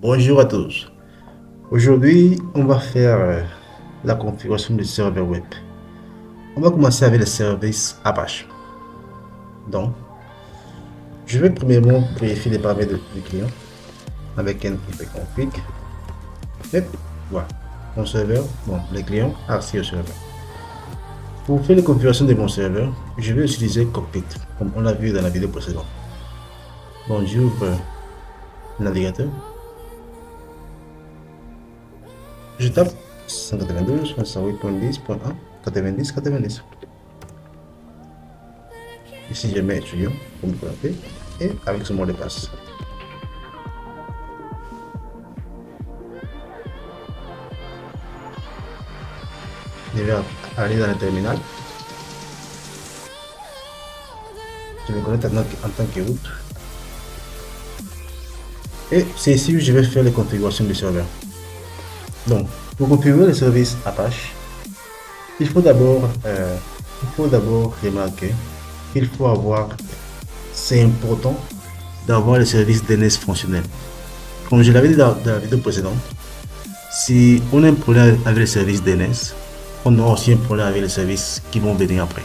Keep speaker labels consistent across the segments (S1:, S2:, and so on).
S1: Bonjour à tous. Aujourd'hui, on va faire la configuration du serveur web. On va commencer avec le service Apache. Donc, je vais premièrement vérifier les paramètres du client avec un ipconfig. Et voilà, mon serveur, bon, le client a accès au serveur. Pour faire la configuration de mon serveur, je vais utiliser Cockpit, comme on l'a vu dans la vidéo précédente. Donc, j'ouvre le navigateur. Je tape 192.168.10.1 90 90. Ici, je mets étudiant comme vous l'avez et avec ce mot de passe. Je vais aller dans le terminal. Je me connecte en tant que route. Et c'est ici où je vais faire les configurations du serveur. Donc, pour configurer le service Apache, il faut d'abord remarquer qu'il faut avoir, c'est important d'avoir le service DNS fonctionnel. Comme je l'avais dit dans la vidéo précédente, si on a un problème avec le service DNS, on aura aussi un problème avec les services qui vont venir après.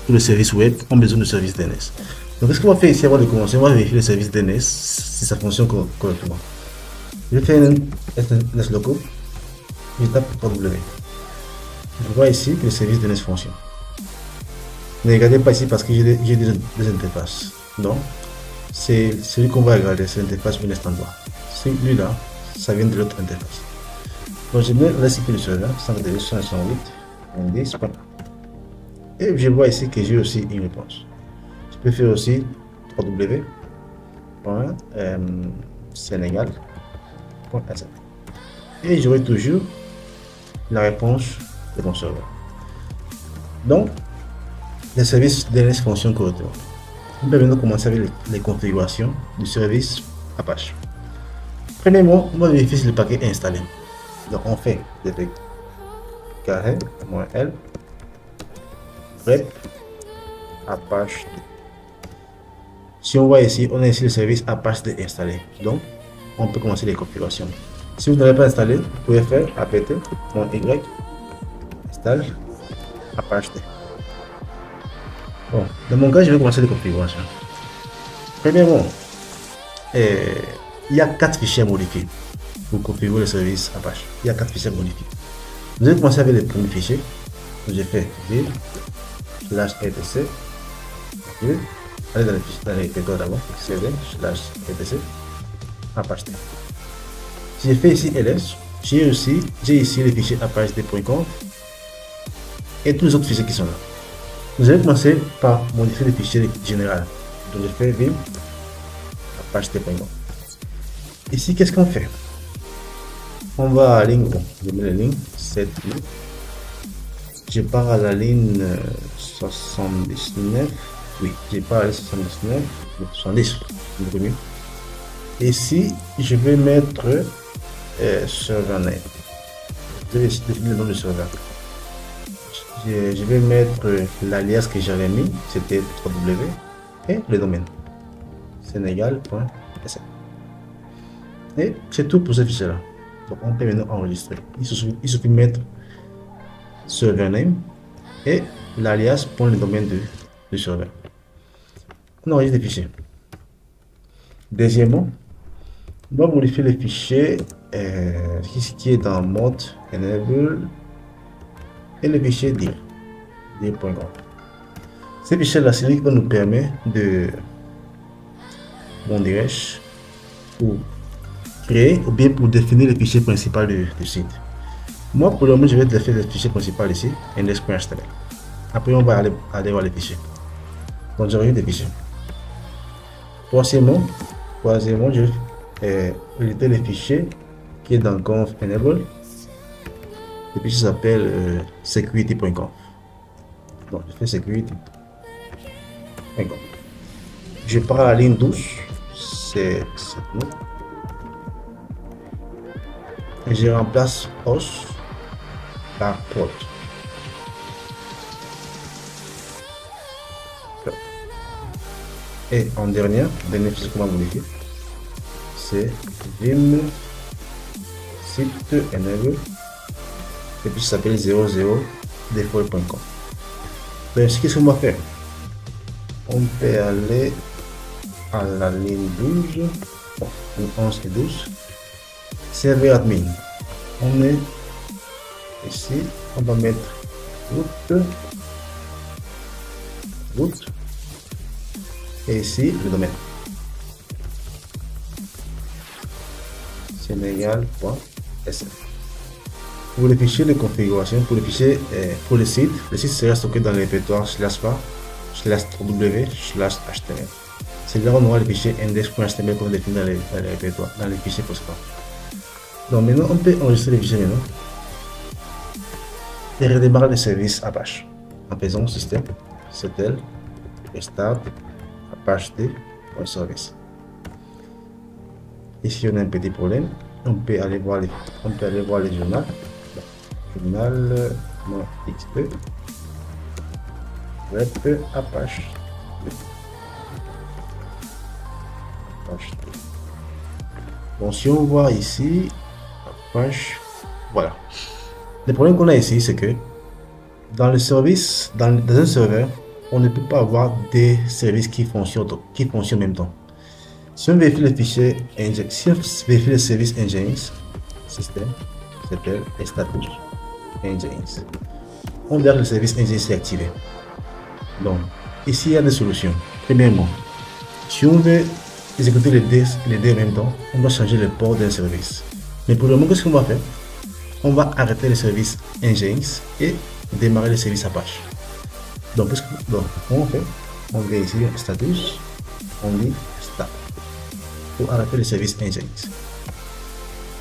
S1: Tous les services web ont besoin de service DNS. Donc, ce qu'on va faire ici avant de commencer, on va vérifier le service DNS si ça fonctionne correctement. Je vais faire un DNS local. Je tape W. Je vois ici que le service DNS fonctionne. Ne regardez pas ici parce que j'ai des interfaces. Donc, c'est celui qu'on va regarder, c'est l'interface Windows Standard. Celui-là, ça vient de l'autre interface. Donc, je mets le cycle du serveur 192.168.10. Et je vois ici que j'ai aussi une réponse. Je peux faire aussi www.senegal.sn. Et j'aurai toujours la réponse de mon serveur. Donc, le service DNS fonctionne correctement. On peut maintenant commencer avec les configurations du service Apache. Premièrement, on va vérifier si le paquet est installé. Donc, on fait -l rep Apache. Si on voit ici, on a ici le service Apache installé. Donc, on peut commencer les configurations. Si vous n'avez pas installé, vous pouvez faire apt-y install Apache. Bon, dans mon cas, je vais commencer les configurations. Premièrement, il y a 4 fichiers à modifier pour configurer le service Apache. Il y a 4 fichiers à modifier. Vous allez commencer avec le premier fichier. J'ai fait /etc. Allez dans les répertoires d'abord, cd/etc. Apache. J'ai fait ici ls. J'ai ici les fichiers apache.conf et tous les autres fichiers qui sont là. Vous allez commencer par modifier le fichier général. Donc je fais vim apache.conf. Ici, qu'est-ce qu'on fait? On va à la ligne, bon, je mets la ligne 7. Je pars à la ligne 79. Oui, je pars à la 79, 70, beaucoup mieux. Ici, je vais mettre server name. Je vais définir le nom du serveur. Je vais mettre l'alias que j'avais mis, c'était www, et le domaine senegal.sn. Et c'est tout pour ce fichier là. Donc on peut maintenant enregistrer. Il suffit de mettre server name et l'alias pour le domaine du serveur. On enregistre les fichiers. Deuxièmement, on va modifier les fichiers qui est dans mode enable et le fichier dir.conf. Ces fichiers là, c'est lui qui va nous permettre de, bon dirais-je, pour créer ou bien pour définir le fichier principal du site. Moi, pour le moment, je vais faire le fichier principal ici, index.html. Après, on va aller voir les fichiers. Donc, j'enregistre des fichiers. Troisièmement, je vais éditer les fichiers qui est dans conf enable. Le fichier s'appelle security.conf. Donc, je fais security.conf. Je pars à la ligne 12, c'est nous. Et je remplace host par prod. Et en dernier fichier qu'on va modifier, c'est vim site enable et puis ça s'appelle 00default.com. Donc, qu'est-ce qu'on va faire? On peut aller à la ligne 12, bon, 11 et 12, serveur admin. On met ici, on va mettre root et ici le domaine Sénégal.sf. Pour les fichiers de configuration, pour les fichiers pour le site sera stocké dans le répertoire /var/w/html. C'est là où on aura le fichier index.html qu'on définit dans le répertoire, dans les fichiers postgres. Donc maintenant on peut enregistrer les fichiers maintenant et redémarrer le service Apache en faisant système ctl start apache-d.service. Ici on a un petit problème, on peut aller voir les journaux. Journal xp web apache. Bon, si on voit ici Apache, voilà. Le problème qu'on a ici, c'est que dans le service, dans un serveur, on ne peut pas avoir des services qui fonctionnent en même temps. Si on vérifie le fichier, si on vérifie le service Nginx, système, ctl et status Nginx, on verra que le service Nginx est activé. Donc, ici il y a des solutions. Premièrement, si on veut exécuter les deux en même temps, on doit changer le port d'un service. Mais pour le moment, qu'est-ce qu'on va faire? On va arrêter le service Nginx et démarrer le service Apache. Donc, on fait, on vient ici status, on dit start pour arrêter le service Nginx.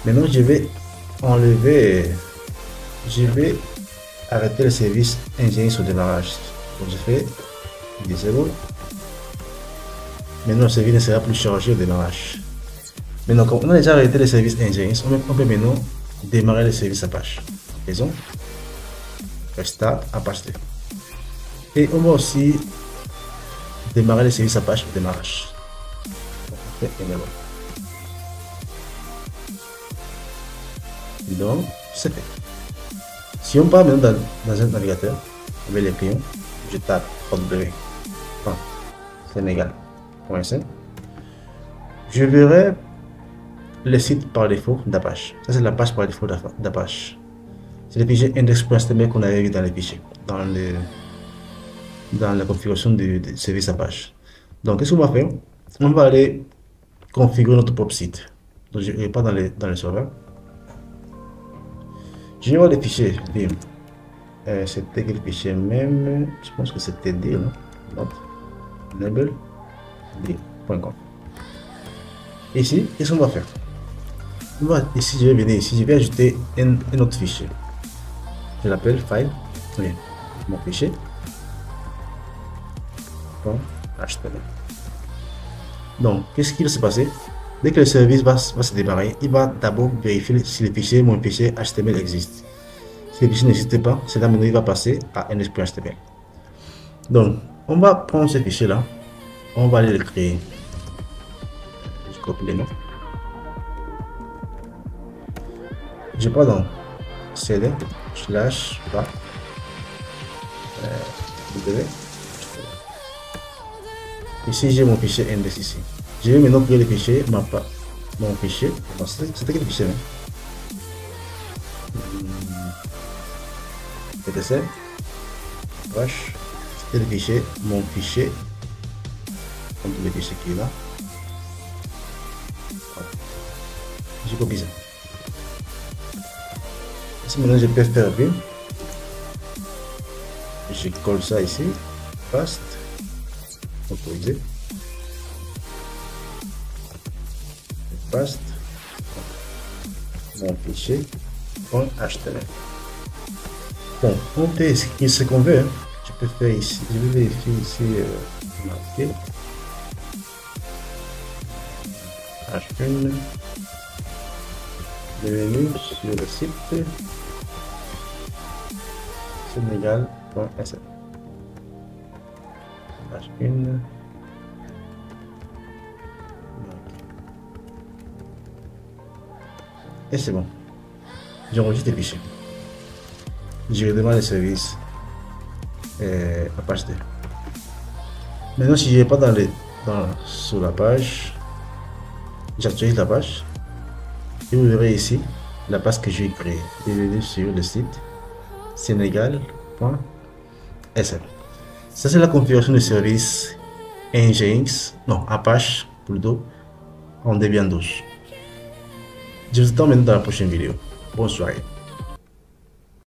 S1: Maintenant, je vais arrêter le service Nginx au démarrage. Donc, je fais disable. Maintenant, le service ne sera plus chargé au démarrage. Maintenant, comme on a déjà arrêté le service Nginx, on peut maintenant démarrer le service Apache. Faisons restart Apache. Et on va aussi démarrer le service Apache au démarrage. Donc, c'est fait. Si on part maintenant dans un navigateur, avec les clients, je tape www.senegal.sf. Je verrai le site par défaut d'Apache. Ça, c'est la page par défaut d'Apache. C'est le fichier index.html qu'on avait vu dans les fichiers, dans la configuration du service Apache. Donc, qu'est-ce qu'on va faire? On va aller configurer notre propre site. Donc, je ne vais pas dans le serveur. Je vais voir les fichiers vim. C'était quel fichier même? Je pense que c'était dir, non? Enable dir.com. Ici, qu'est-ce qu'on va faire? Ici, je vais venir ici, je vais ajouter un autre fichier. Je l'appelle file. Oui, mon fichier. HTML. Donc, qu'est-ce qui va se passer? Dès que le service va se démarrer, il va d'abord vérifier si le fichier, mon fichier HTML existe. Si le fichier n'existe pas, c'est là maintenant il va passer à index.html. Donc, on va prendre ce fichier-là, on va aller le créer. Je copie les noms. Je prends dans cd /var ici j'ai mon fichier index ici. Je vais maintenant créer le fichier mon fichier. C'était quel fichier? PTC vache, c'était le fichier mon fichier comme tous les fichiers qui est là. Voilà. Je copie ça. Maintenant je peux faire vim, je colle ça ici, paste, autoriser, paste mon fichier .html. Bon, on peut écrire ce qu'on veut. Je peux faire ici, je vais vérifier ici marqué H1. Bienvenue sur le site Sénégal.sf. H1. Et c'est bon. J'enregistre les fichiers. Je redémarre le service Apache 2. Maintenant, si je vais pas sur la page, j'actualise la page et vous verrez ici la page que j'ai créée. Bienvenue sur le site senegal.sm. Ça, c'est la configuration du service Nginx, non, Apache plutôt, en Debian 12. Je vous attends maintenant dans la prochaine vidéo. Bonne soirée.